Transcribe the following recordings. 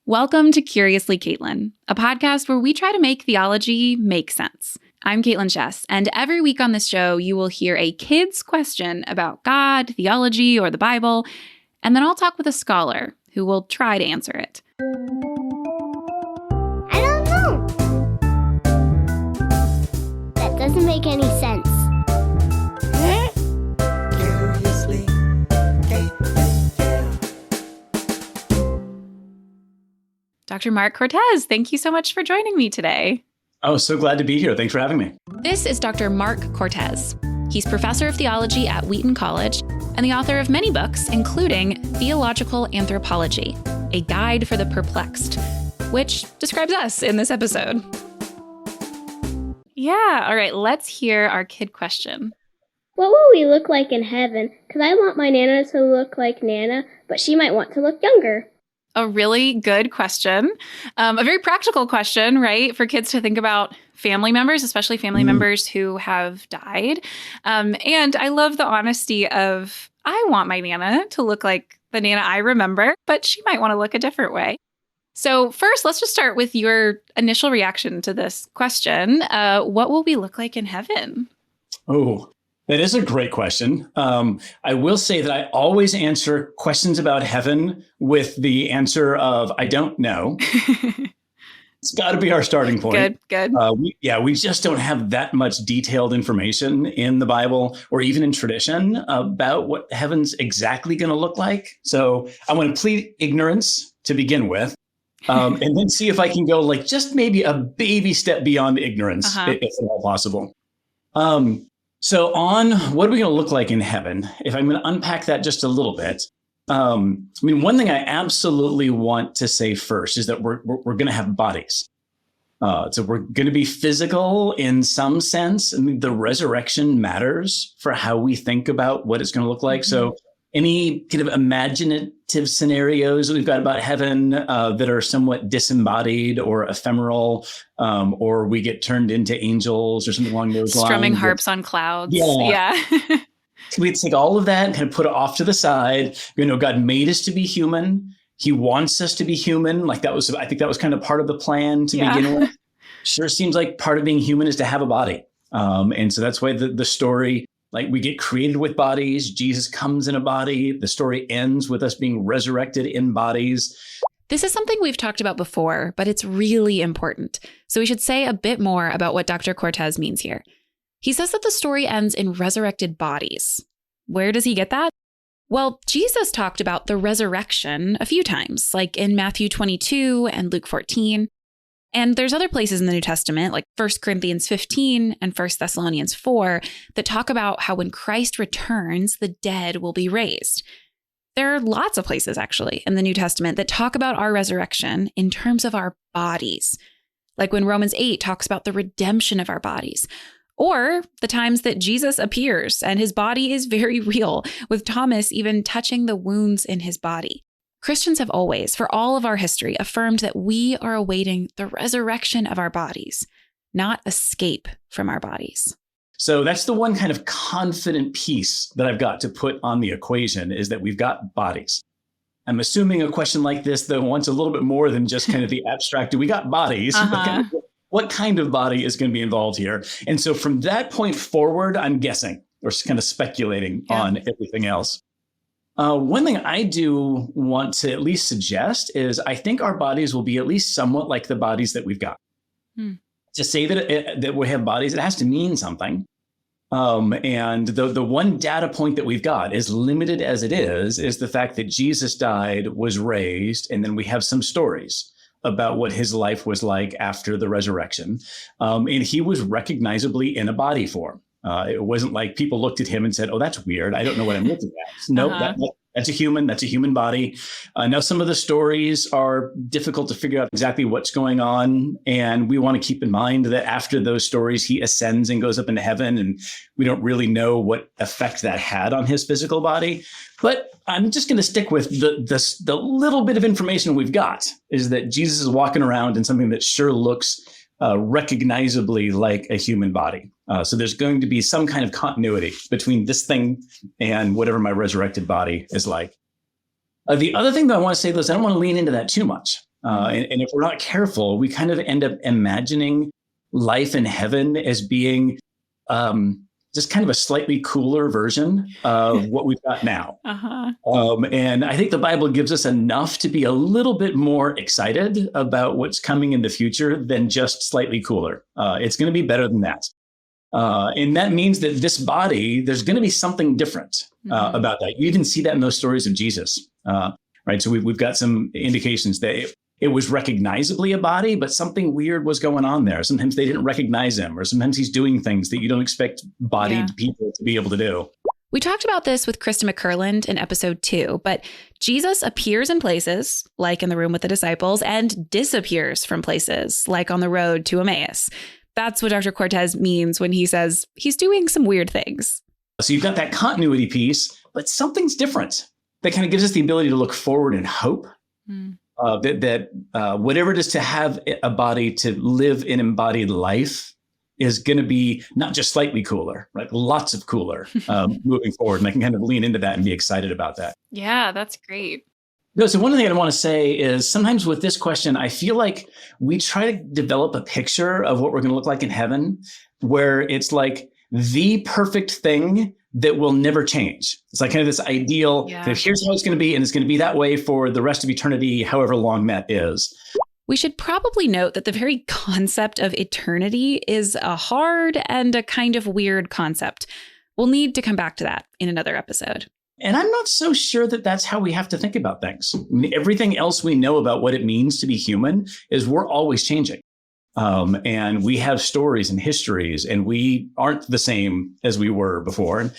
Welcome to Curiously Kaitlyn, a podcast where we try to make theology make sense. I'm Kaitlyn Chess, and every week on this show, you will hear a kid's question about God, theology, or the Bible, and then I'll talk with a scholar who will try to answer it. I don't know. That doesn't make any sense. Curiously Kaitlyn, yeah. Dr. Marc Cortez, thank you so much for joining me today. Oh, so glad to be here. Thanks for having me. This is Dr. Marc Cortez. He's professor of theology at Wheaton College and the author of many books, including Theological Anthropology, a guide for the perplexed, which describes us in this episode. Yeah, all right, let's hear our kid question. What will we look like in heaven? Because I want my Nana to look like Nana, but she might want to look younger. A really good question. A very practical question, right? For kids to think about family members, especially family members who have died. And I love the honesty of, I want my Nana to look like the Nana I remember, but she might want to look a different way. So first, let's just start with your initial reaction to this question. What will we look like in heaven? Oh, that is a great question. I will say that I always answer questions about heaven with the answer of, I don't know. It's got to be our starting point. Good. We just don't have that much detailed information in the Bible or even in tradition about what heaven's exactly going to look like. So I want to plead ignorance to begin with. And then see if I can go like just maybe a baby step beyond ignorance, if at all possible. So on what are we going to look like in heaven? If I'm going to unpack that just a little bit. One thing I absolutely want to say first is that we're going to have bodies. So we're going to be physical in some sense. I mean, the resurrection matters for how we think about what it's going to look like. So any kind of imaginative scenarios that we've got about heaven that are somewhat disembodied or ephemeral, or we get turned into angels or something along those lines. Strumming harps on clouds. Yeah. We take all of that and kind of put it off to the side. God made us to be human. He wants us to be human. I think that was kind of part of the plan to begin with. Sure seems like part of being human is to have a body. And so that's why the story, we get created with bodies. Jesus comes in a body. The story ends with us being resurrected in bodies. This is something we've talked about before, but it's really important. So we should say a bit more about what Dr. Cortez means here. He says that the story ends in resurrected bodies. Where does he get that? Well, Jesus talked about the resurrection a few times, like in Matthew 22 and Luke 14. And there's other places in the New Testament, like 1 Corinthians 15 and 1 Thessalonians 4, that talk about how when Christ returns, the dead will be raised. There are lots of places, actually, in the New Testament that talk about our resurrection in terms of our bodies, like when Romans 8 talks about the redemption of our bodies, or the times that Jesus appears and his body is very real, with Thomas even touching the wounds in his body. Christians have always, for all of our history, affirmed that we are awaiting the resurrection of our bodies, not escape from our bodies. So that's the one kind of confident piece that I've got to put on the equation is that we've got bodies. I'm assuming a question like this, though, wants a little bit more than just kind of the abstract, we got bodies. What kind of body is going to be involved here? And so from that point forward, I'm guessing or kind of speculating on everything else. One thing I do want to at least suggest is I think our bodies will be at least somewhat like the bodies that we've got. To say that we have bodies, it has to mean something. And the one data point that we've got, as limited as it is the fact that Jesus died, was raised, and then we have some stories about what his life was like after the resurrection. And he was recognizably in a body form. It wasn't like people looked at him and said, oh, that's weird. I don't know what I'm looking at. Nope, that's a human body. Now, some of the stories are difficult to figure out exactly what's going on. And we want to keep in mind that after those stories, he ascends and goes up into heaven. And we don't really know what effect that had on his physical body. But I'm just going to stick with the little bit of information we've got is that Jesus is walking around in something that sure looks recognizably like a human body. So there's going to be some kind of continuity between this thing and whatever my resurrected body is like. The other thing that I want to say is I don't want to lean into that too much. And if we're not careful, we kind of end up imagining life in heaven as being just kind of a slightly cooler version of what we've got now. And I think the Bible gives us enough to be a little bit more excited about what's coming in the future than just slightly cooler. It's going to be better than that. And that means that this body, there's going to be something different about that. You even see that in those stories of Jesus, right? So we've got some indications that it was recognizably a body, but something weird was going on there. Sometimes they didn't recognize him, or sometimes he's doing things that you don't expect bodied people to be able to do. We talked about this with Krista McCurland in episode 2, but Jesus appears in places, like in the room with the disciples, and disappears from places, like on the road to Emmaus. That's what Dr. Cortez means when he says he's doing some weird things. So you've got that continuity piece, but something's different. That kind of gives us the ability to look forward and hope. That whatever it is to have a body, to live an embodied life, is going to be not just slightly cooler, right? Lots of cooler moving forward. And I can kind of lean into that and be excited about that. Yeah, that's great. No, so one thing I want to say is sometimes with this question, I feel like we try to develop a picture of what we're going to look like in heaven, where it's like the perfect thing that will never change. It's like kind of this ideal that here's how it's going to be, and it's going to be that way for the rest of eternity, however long that is. We should probably note that the very concept of eternity is a hard and a kind of weird concept. We'll need to come back to that in another episode. And I'm not so sure that that's how we have to think about things. I mean, everything else we know about what it means to be human is we're always changing. And we have stories and histories, and we aren't the same as we were before. And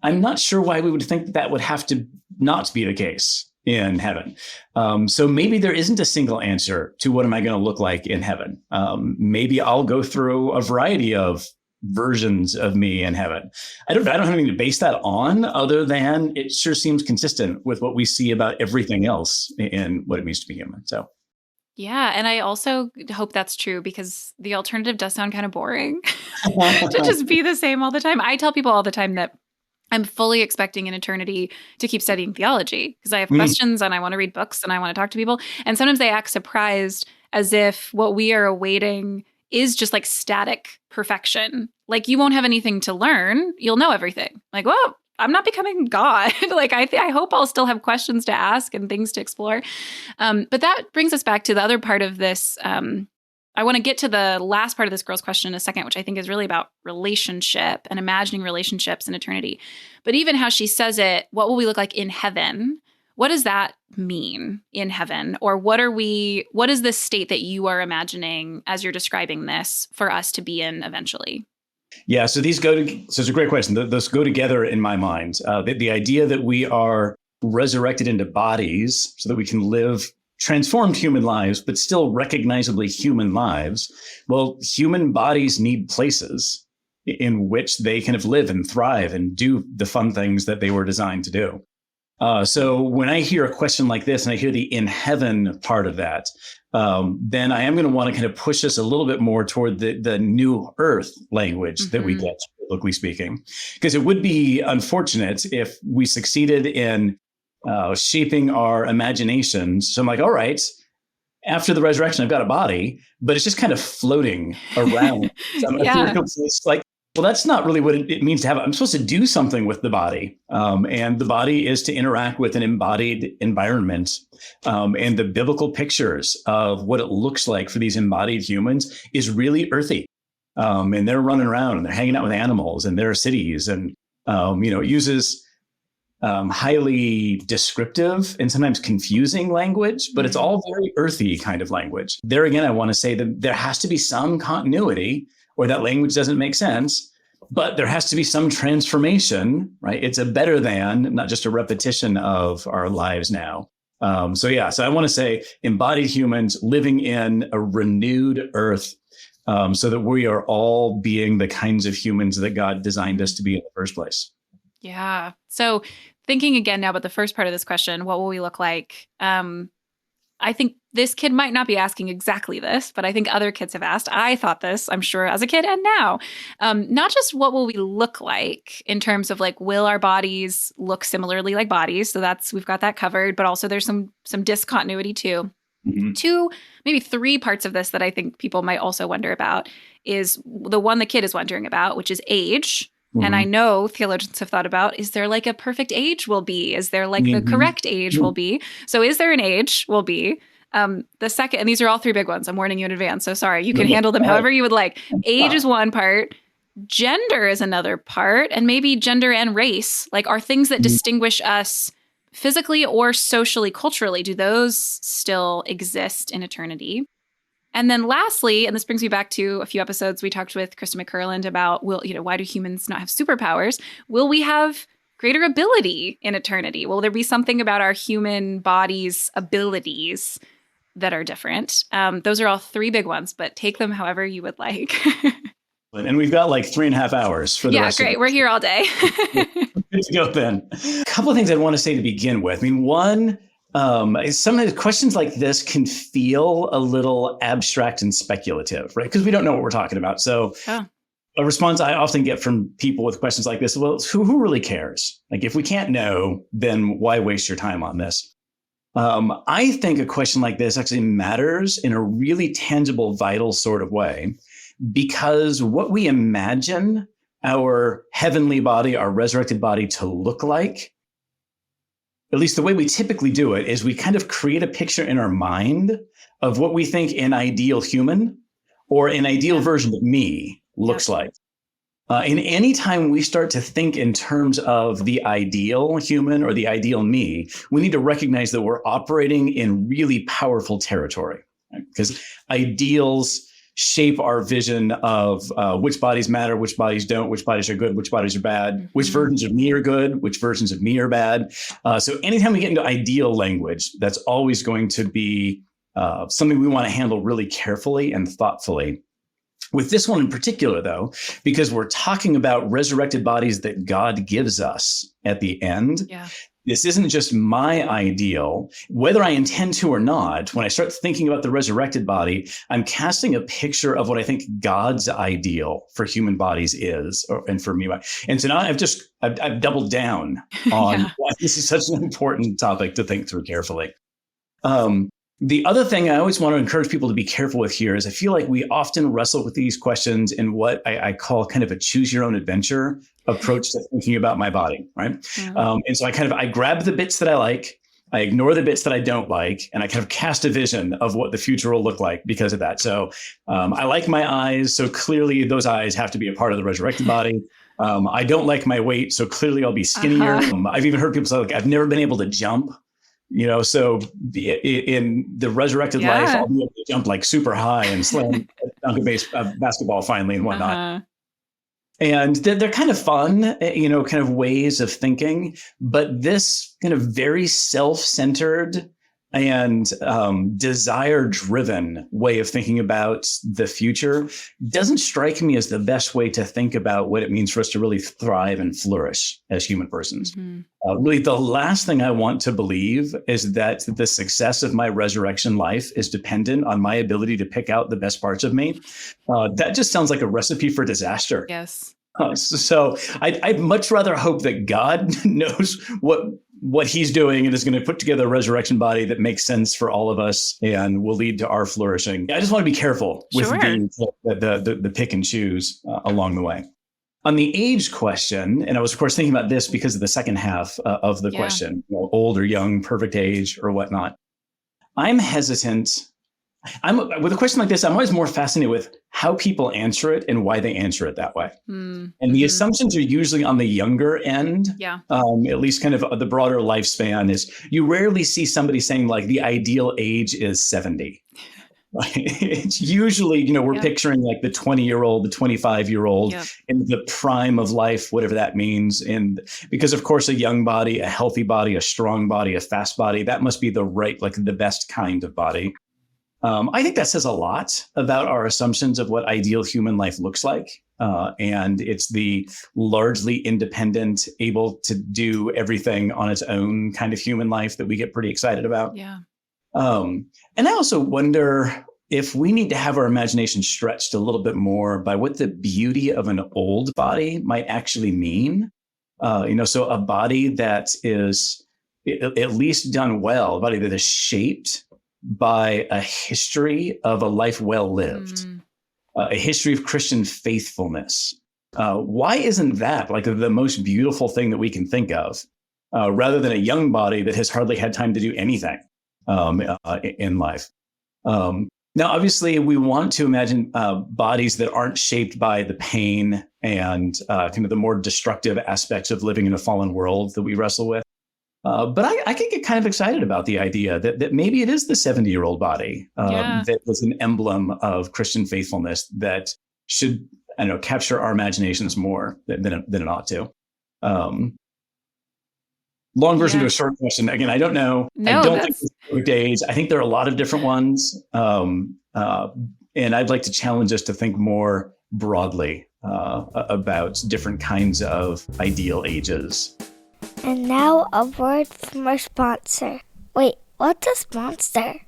I'm not sure why we would think that would have to not be the case in heaven. So maybe there isn't a single answer to what am I going to look like in heaven. Maybe I'll go through a variety of versions of me in heaven. I don't have anything to base that on other than it sure seems consistent with what we see about everything else in what it means to be human. So. Yeah. And I also hope that's true, because the alternative does sound kind of boring to just be the same all the time. I tell people all the time that I'm fully expecting in eternity to keep studying theology, because I have questions and I want to read books and I want to talk to people. And sometimes they act surprised, as if what we are awaiting is just like static perfection. Like, you won't have anything to learn. You'll know everything. Like, whoa, I'm not becoming God. Like, I hope I'll still have questions to ask and things to explore. But that brings us back to the other part of this. I want to get to the last part of this girl's question in a second, which I think is really about relationship and imagining relationships in eternity. But even how she says it, what will we look like in heaven? What does that mean in heaven? Or what is this state that you are imagining as you're describing this for us to be in eventually? Yeah, so so it's a great question. Those go together in my mind. The idea that we are resurrected into bodies so that we can live transformed human lives, but still recognizably human lives. Well, human bodies need places in which they kind of live and thrive and do the fun things that they were designed to do. So when I hear a question like this and I hear the in heaven part of that, then I am going to want to kind of push us a little bit more toward the new earth language that we get, biblically speaking, because it would be unfortunate if we succeeded in shaping our imaginations. So I'm like, all right, after the resurrection, I've got a body, but it's just kind of floating around. It's like, well, that's not really what it means to have. I'm supposed to do something with the body. And the body is to interact with an embodied environment. And the biblical pictures of what it looks like for these embodied humans is really earthy. And they're running around and they're hanging out with animals and there are cities. And, it uses highly descriptive and sometimes confusing language, but it's all very earthy kind of language. There again, I want to say that there has to be some continuity, or that language doesn't make sense, but there has to be some transformation, right? It's a better than, not just a repetition of our lives now. So I want to say embodied humans living in a renewed earth, so that we are all being the kinds of humans that God designed us to be in the first place. Yeah. So thinking again now about the first part of this question, what will we look like? I think this kid might not be asking exactly this, but I think other kids have asked. I thought this, I'm sure, as a kid and now. Not just what will we look like in terms of like, will our bodies look similarly like bodies? So we've got that covered, but also there's some discontinuity too. Two, maybe three parts of this that I think people might also wonder about is the one the kid is wondering about, which is age. And I know theologians have thought about, is there like a perfect age will be? Is there like the correct age will be? So is there an age will be? The second, and these are all three big ones. I'm warning you in advance. So sorry, you can handle them however you would like. Age is one part. Gender is another part. And maybe gender and race, like are things that distinguish us physically or socially, culturally, do those still exist in eternity? And then lastly, and this brings me back to a few episodes we talked with Krista McCurland about, why do humans not have superpowers? Will we have greater ability in eternity? Will there be something about our human body's abilities that are different? Those are all three big ones, but take them however you would like. And we've got like 3.5 hours for the rest of it. We're here all day. Good to go then. A couple of things I'd want to say to begin with. I mean, one, some of the questions like this can feel a little abstract and speculative, right? Because we don't know what we're talking about. So a response I often get from people with questions like this, well, who really cares? Like, if we can't know, then why waste your time on this? I think a question like this actually matters in a really tangible, vital sort of way, because what we imagine our heavenly body, our resurrected body to look like, at least the way we typically do it, is we kind of create a picture in our mind of what we think an ideal human or an ideal version of me looks like. And anytime we start to think in terms of the ideal human or the ideal me, we need to recognize that we're operating in really powerful territory, right? Because ideals shape our vision of which bodies matter, which bodies don't, which bodies are good, which bodies are bad, which versions of me are good, which versions of me are bad. So anytime we get into ideal language, that's always going to be something we want to handle really carefully and thoughtfully. With this one in particular, though, because we're talking about resurrected bodies that God gives us at the end. This isn't just my ideal, whether I intend to or not. When I start thinking about the resurrected body, I'm casting a picture of what I think God's ideal for human bodies is, and for me. And so now I've doubled down on why this is such an important topic to think through carefully. The other thing I always want to encourage people to be careful with here is I feel like we often wrestle with these questions in what I call kind of a choose your own adventure approach to thinking about my body, right? And so I grab the bits that I like, I ignore the bits that I don't like, and I kind of cast a vision of what the future will look like because of that. So I like my eyes, so clearly those eyes have to be a part of the resurrected body. I don't like my weight, so clearly I'll be skinnier. I've even heard people say, like, I've never been able to jump. So in the resurrected life, I'll be able to jump like super high and slam dunk a basketball finally and whatnot. And they're kind of fun, kind of ways of thinking. But this kind of very self-centered and desire-driven way of thinking about the future doesn't strike me as the best way to think about what it means for us to really thrive and flourish as human persons. Really, the last thing I want to believe is that the success of my resurrection life is dependent on my ability to pick out the best parts of me. That just sounds like a recipe for disaster. So I'd much rather hope that God knows what he's doing and is going to put together a resurrection body that makes sense for all of us and will lead to our flourishing. I just want to be careful with the pick and choose along the way. On the age question, and I was, of course, thinking about this because of the second half of the question, old or young, perfect age or whatnot. I'm hesitant. With a question like this, I'm always more fascinated with how people answer it and why they answer it that way. And the assumptions are usually on the younger end, at least kind of the broader lifespan is you rarely see somebody saying like the ideal age is 70. It's usually, we're picturing like the 20-year-old, the 25-year-old in the prime of life, whatever that means. And because, of course, a young body, a healthy body, a strong body, a fast body, that must be the best kind of body. I think that says a lot about our assumptions of what ideal human life looks like. And it's the largely independent, able to do everything on its own kind of human life that we get pretty excited about. And I also wonder if we need to have our imagination stretched a little bit more by what the beauty of an old body might actually mean. So a body that is at least done well, a body that is shaped by a history of a life well lived, a history of Christian faithfulness. Why isn't that like the most beautiful thing that we can think of, rather than a young body that has hardly had time to do anything in life? Now, obviously, we want to imagine bodies that aren't shaped by the pain and kind of the more destructive aspects of living in a fallen world that we wrestle with. But I can get kind of excited about the idea that maybe it is the 70-year-old body that was an emblem of Christian faithfulness that should, I don't know, capture our imaginations more than it ought to. Long version to a short question. Again, I don't know. No, I don't think it's perfect age. I think there are a lot of different ones. And I'd like to challenge us to think more broadly about different kinds of ideal ages. And now a word from our sponsor. Wait, what's a sponsor?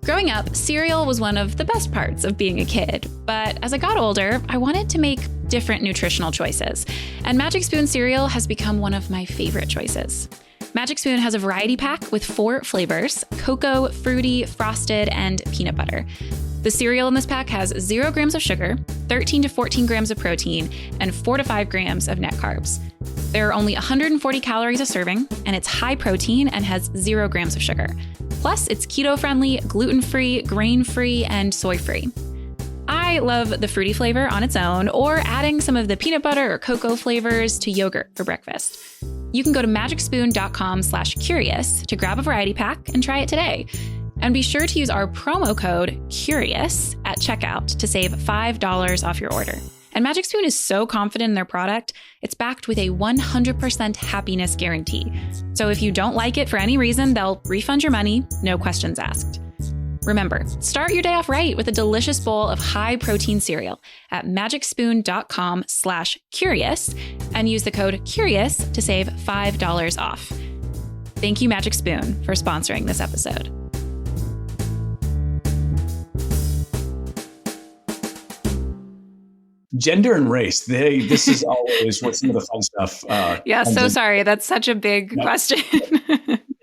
Growing up, cereal was one of the best parts of being a kid. But as I got older, I wanted to make different nutritional choices. And Magic Spoon cereal has become one of my favorite choices. Magic Spoon has a variety pack with 4 flavors: cocoa, fruity, frosted, and peanut butter. The cereal in this pack has 0 grams of sugar, 13 to 14 grams of protein, and 4 to 5 grams of net carbs. There are only 140 calories a serving, and it's high protein and has 0 grams of sugar. Plus, it's keto-friendly, gluten-free, grain-free, and soy-free. I love the fruity flavor on its own, or adding some of the peanut butter or cocoa flavors to yogurt for breakfast. You can go to magicspoon.com/curious to grab a variety pack and try it today. And be sure to use our promo code CURIOUS at checkout to save $5 off your order. And Magic Spoon is so confident in their product, it's backed with a 100% happiness guarantee. So if you don't like it for any reason, they'll refund your money, no questions asked. Remember, start your day off right with a delicious bowl of high-protein cereal at magicspoon.com/curious and use the code CURIOUS to save $5 off. Thank you, Magic Spoon, for sponsoring this episode. Gender and race, this is always where some of the fun stuff. Sorry. That's such a big question.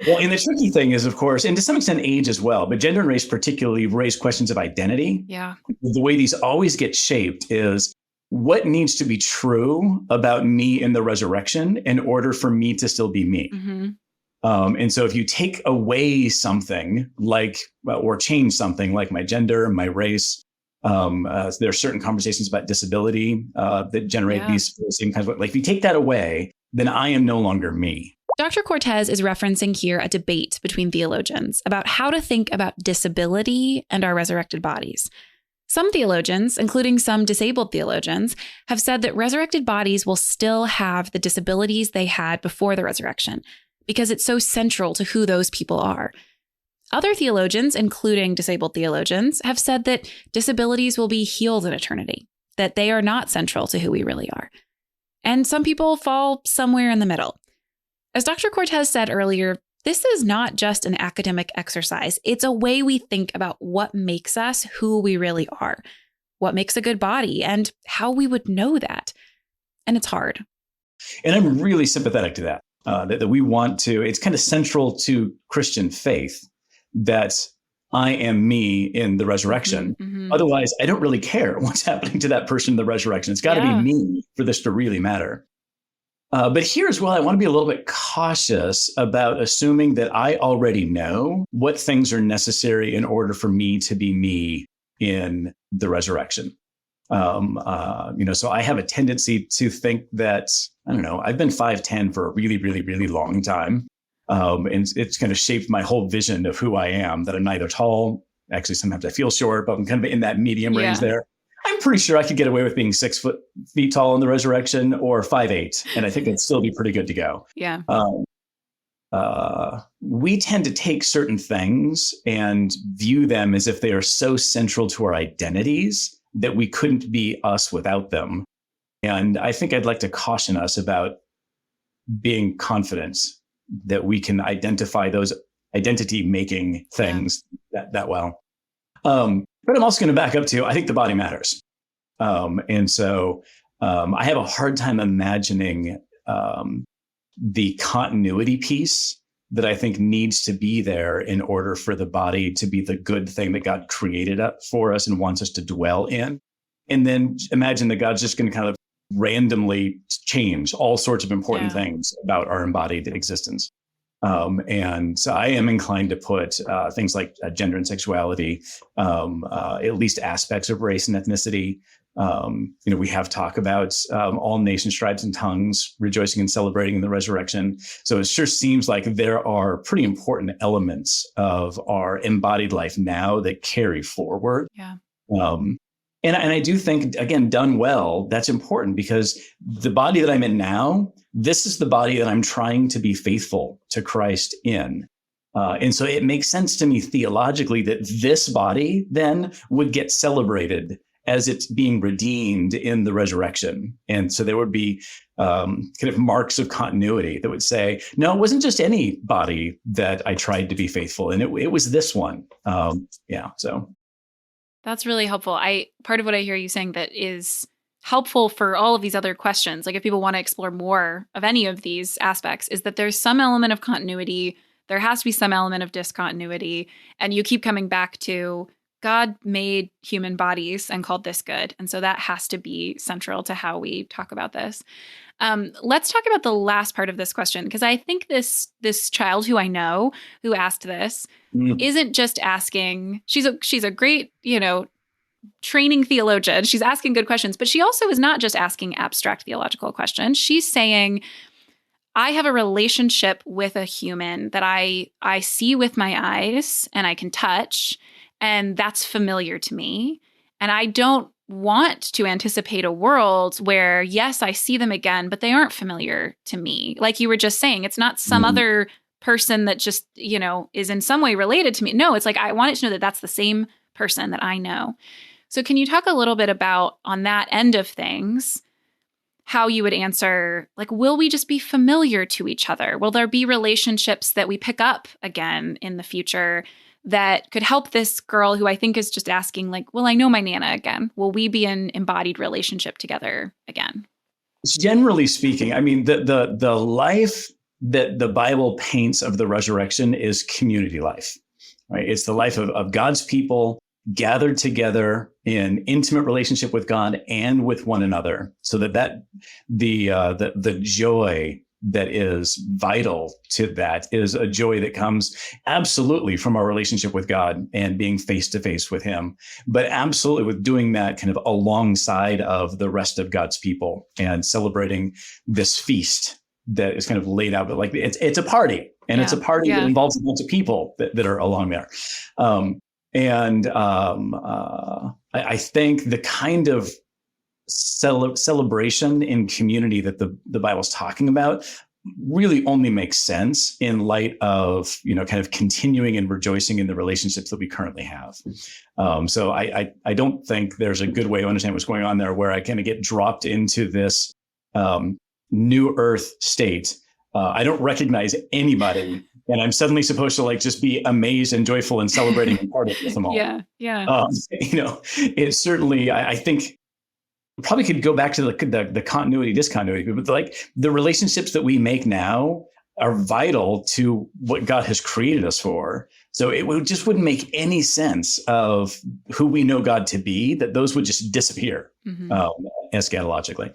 Well, and the tricky thing is, of course, and to some extent age as well, but gender and race particularly raise questions of identity. Yeah. The way these always get shaped is what needs to be true about me in the resurrection in order for me to still be me. Mm-hmm. And so if you take away something like, or change something like my gender, my race, there are certain conversations about disability that generate these same kinds of, like, if you take that away, then I am no longer me. Dr. Cortez is referencing here a debate between theologians about how to think about disability and our resurrected bodies. Some theologians, including some disabled theologians, have said that resurrected bodies will still have the disabilities they had before the resurrection because it's so central to who those people are. Other theologians, including disabled theologians, have said that disabilities will be healed in eternity, that they are not central to who we really are. And some people fall somewhere in the middle. As Dr. Cortez said earlier, this is not just an academic exercise. It's a way we think about what makes us who we really are, what makes a good body, and how we would know that. And it's hard. And I'm really sympathetic to that, that we want to, it's kind of central to Christian faith that I am me in the resurrection. Mm-hmm. Otherwise, I don't really care what's happening to that person in the resurrection. It's got to be me for this to really matter. But here as well, I want to be a little bit cautious about assuming that I already know what things are necessary in order for me to be me in the resurrection. So I have a tendency to think that, I don't know, I've been 5'10" for a really, really, really long time. And it's kind of shaped my whole vision of who I am, that I'm neither tall. Actually, sometimes I feel short, but I'm kind of in that medium range there. I'm pretty sure I could get away with being 6 feet tall in the resurrection, or 5'8", and I think it'd still be pretty good to go. Yeah. We tend to take certain things and view them as if they are so central to our identities that we couldn't be us without them. And I think I'd like to caution us about being confident that we can identify those identity-making things that well. But I'm also going to back up to, I think the body matters. And so I have a hard time imagining the continuity piece that I think needs to be there in order for the body to be the good thing that God created it for us and wants us to dwell in. And then imagine that God's just going to kind of randomly change all sorts of important things about our embodied existence. And so I am inclined to put things like gender and sexuality, at least aspects of race and ethnicity. We have talk about all nations, tribes, and tongues rejoicing and celebrating in the resurrection. So it sure seems like there are pretty important elements of our embodied life now that carry forward. Yeah. And I do think, again, done well, that's important because the body that I'm in now, this is the body that I'm trying to be faithful to Christ in. And so it makes sense to me theologically that this body then would get celebrated as it's being redeemed in the resurrection. And so there would be kind of marks of continuity that would say, no, it wasn't just any body that I tried to be faithful in. It was this one. So. That's really helpful. Part of what I hear you saying that is helpful for all of these other questions, like if people want to explore more of any of these aspects, is that there's some element of continuity. There has to be some element of discontinuity. And you keep coming back to God made human bodies and called this good. And so that has to be central to how we talk about this. Let's talk about the last part of this question, because I think this child who I know who asked this isn't just asking, she's a great, training theologian. She's asking good questions, but she also is not just asking abstract theological questions. She's saying, I have a relationship with a human that I see with my eyes and I can touch, and that's familiar to me. And I don't want to anticipate a world where, yes, I see them again, but they aren't familiar to me. Like you were just saying, it's not some other person that just, is in some way related to me. No, it's like, I want it to know that that's the same person that I know. So can you talk a little bit about, on that end of things, how you would answer, like, will we just be familiar to each other? Will there be relationships that we pick up again in the future that could help this girl who I think is just asking, like, will I know my Nana again? Will we be in embodied relationship together again? Generally speaking, I mean, the life that the Bible paints of the resurrection is community life, right? It's the life of God's people gathered together in intimate relationship with God and with one another, so that the joy that is vital to that is a joy that comes absolutely from our relationship with God and being face to face with him, but absolutely with doing that kind of alongside of the rest of God's people and celebrating this feast that is kind of laid out. But like it's a party, and it's a party that involves a bunch of people that are along there. I think the kind of celebration in community that the Bible's talking about really only makes sense in light of, kind of continuing and rejoicing in the relationships that we currently have. So I don't think there's a good way to understand what's going on there, where I kind of get dropped into this new earth state. I don't recognize anybody, and I'm suddenly supposed to just be amazed and joyful and celebrating and partying with them all. Yeah. It's certainly, I think, probably could go back to the continuity, discontinuity, but the relationships that we make now are vital to what God has created us for. So it wouldn't make any sense of who we know God to be, that those would just disappear eschatologically,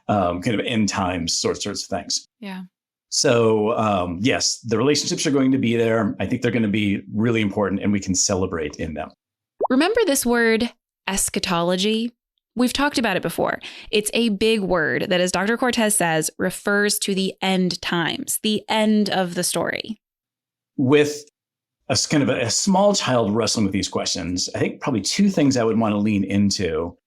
kind of end times sorts of things. Yeah. So yes, the relationships are going to be there. I think they're going to be really important, and we can celebrate in them. Remember this word eschatology? We've talked about it before. It's a big word that, as Dr. Cortez says, refers to the end times, the end of the story. With a kind of a small child wrestling with these questions, I think probably two things I would want to lean into.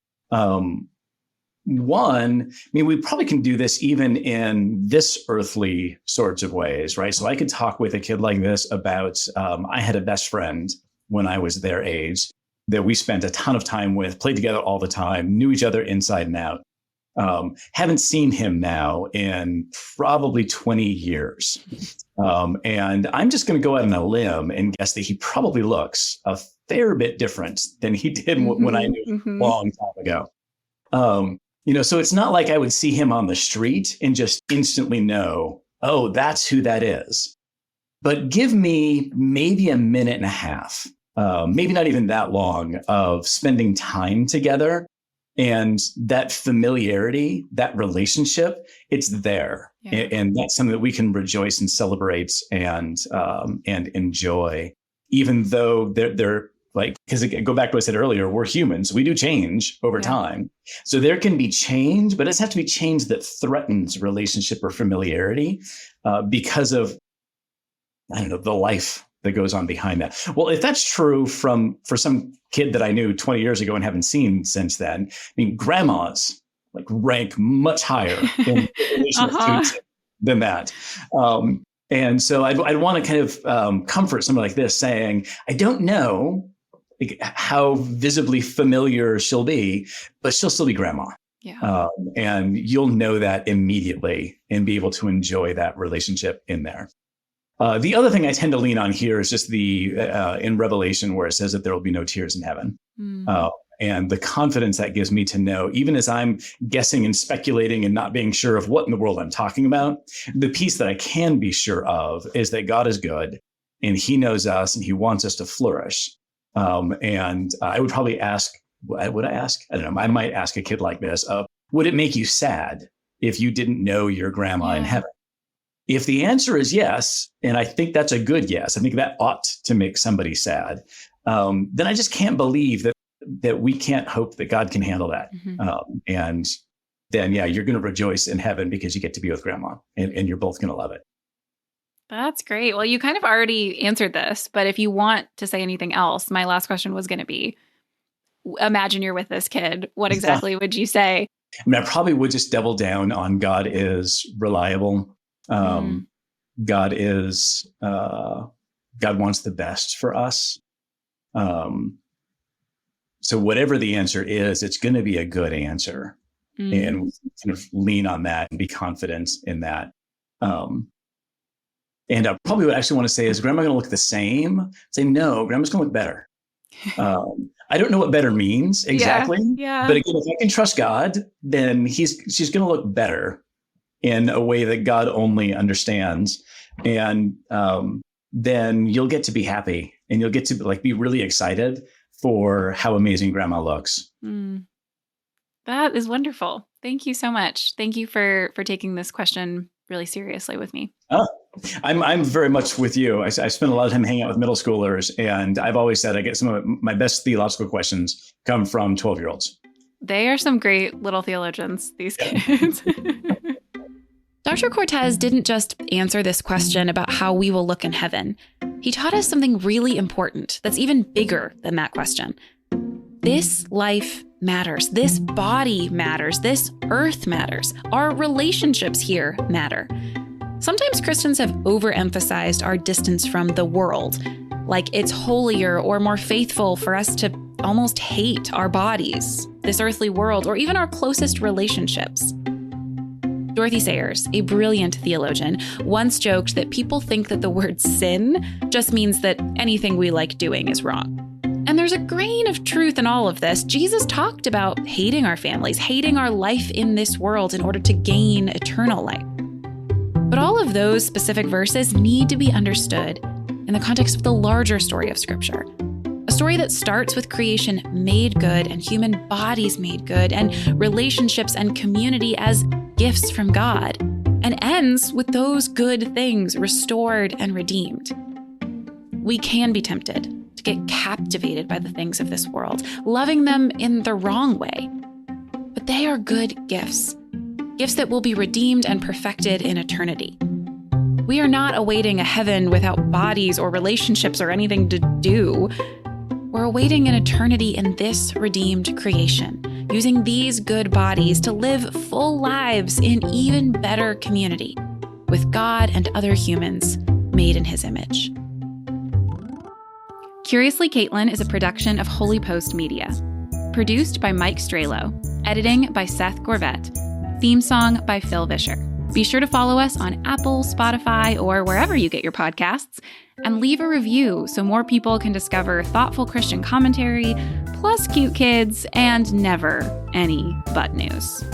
One, we probably can do this even in this earthly sorts of ways, right? So I could talk with a kid like this about, I had a best friend when I was their age that we spent a ton of time with, played together all the time, knew each other inside and out. Haven't seen him now in probably 20 years. And I'm just going to go out on a limb and guess that he probably looks a fair bit different than he did when I knew him a long time ago. So it's not like I would see him on the street and just instantly know, oh, that's who that is. but give me maybe a minute and a half, maybe not even that long, of spending time together. And that familiarity, that relationship, it's there. Yeah. And that's something that we can rejoice and celebrate and enjoy, even though they're like, because go back to what I said earlier, we're humans. We do change over time. So there can be change, but it doesn't have to be change that threatens relationship or familiarity because of, I don't know, the life that goes on behind that. Well, if that's true for some kid that I knew 20 years ago and haven't seen since then, I mean, grandmas like rank much higher in relation than that. And so I'd want to kind of comfort someone like this, saying, I don't know how visibly familiar she'll be, but she'll still be grandma. Yeah. And you'll know that immediately and be able to enjoy that relationship in there. The other thing I tend to lean on here is just in Revelation, where it says that there will be no tears in heaven. And the confidence that gives me to know, even as I'm guessing and speculating and not being sure of what in the world I'm talking about, the piece that I can be sure of is that God is good and he knows us and he wants us to flourish. And I would probably ask, would I ask? I don't know. I might ask a kid like this, would it make you sad if you didn't know your grandma in heaven? If the answer is yes, and I think that's a good yes, I think that ought to make somebody sad, then I just can't believe that we can't hope that God can handle that. And then, you're going to rejoice in heaven because you get to be with grandma and you're both going to love it. That's great. Well, you kind of already answered this, but if you want to say anything else, my last question was going to be, imagine you're with this kid. What exactly would you say? I mean, I probably would just double down on God is reliable. God wants the best for us. So whatever the answer is, it's going to be a good answer. And we kind of lean on that and be confident in that. And probably what I actually want to say is, Grandma going to look the same? Say, no, Grandma's going to look better. I don't know what better means exactly. Yeah. But again, if I can trust God, then she's going to look better in a way that God only understands. And then you'll get to be happy and you'll get to be really excited for how amazing Grandma looks. That is wonderful. Thank you so much. Thank you for taking this question really seriously with me. I'm very much with you. I spend a lot of time hanging out with middle schoolers, and I've always said I get some of my best theological questions come from 12-year-olds. They are some great little theologians, these kids. Dr. Cortez didn't just answer this question about how we will look in heaven. He taught us something really important that's even bigger than that question. This life matters. This body matters. This earth matters. Our relationships here matter. Sometimes Christians have overemphasized our distance from the world, like it's holier or more faithful for us to almost hate our bodies, this earthly world, or even our closest relationships. Dorothy Sayers, a brilliant theologian, once joked that people think that the word sin just means that anything we like doing is wrong. And there's a grain of truth in all of this. Jesus talked about hating our families, hating our life in this world in order to gain eternal life. But all of those specific verses need to be understood in the context of the larger story of Scripture. A story that starts with creation made good and human bodies made good and relationships and community as gifts from God, and ends with those good things restored and redeemed. We can be tempted to get captivated by the things of this world, loving them in the wrong way. But they are good gifts, gifts that will be redeemed and perfected in eternity. We are not awaiting a heaven without bodies or relationships or anything to do. We're awaiting an eternity in this redeemed creation, using these good bodies to live full lives in even better community with God and other humans made in His image. Curiously Kaitlyn is a production of Holy Post Media. Produced by Mike Stralo. Editing by Seth Gorvet. Theme song by Phil Vischer. Be sure to follow us on Apple, Spotify, or wherever you get your podcasts, and leave a review so more people can discover thoughtful Christian commentary, plus cute kids, and never any butt news.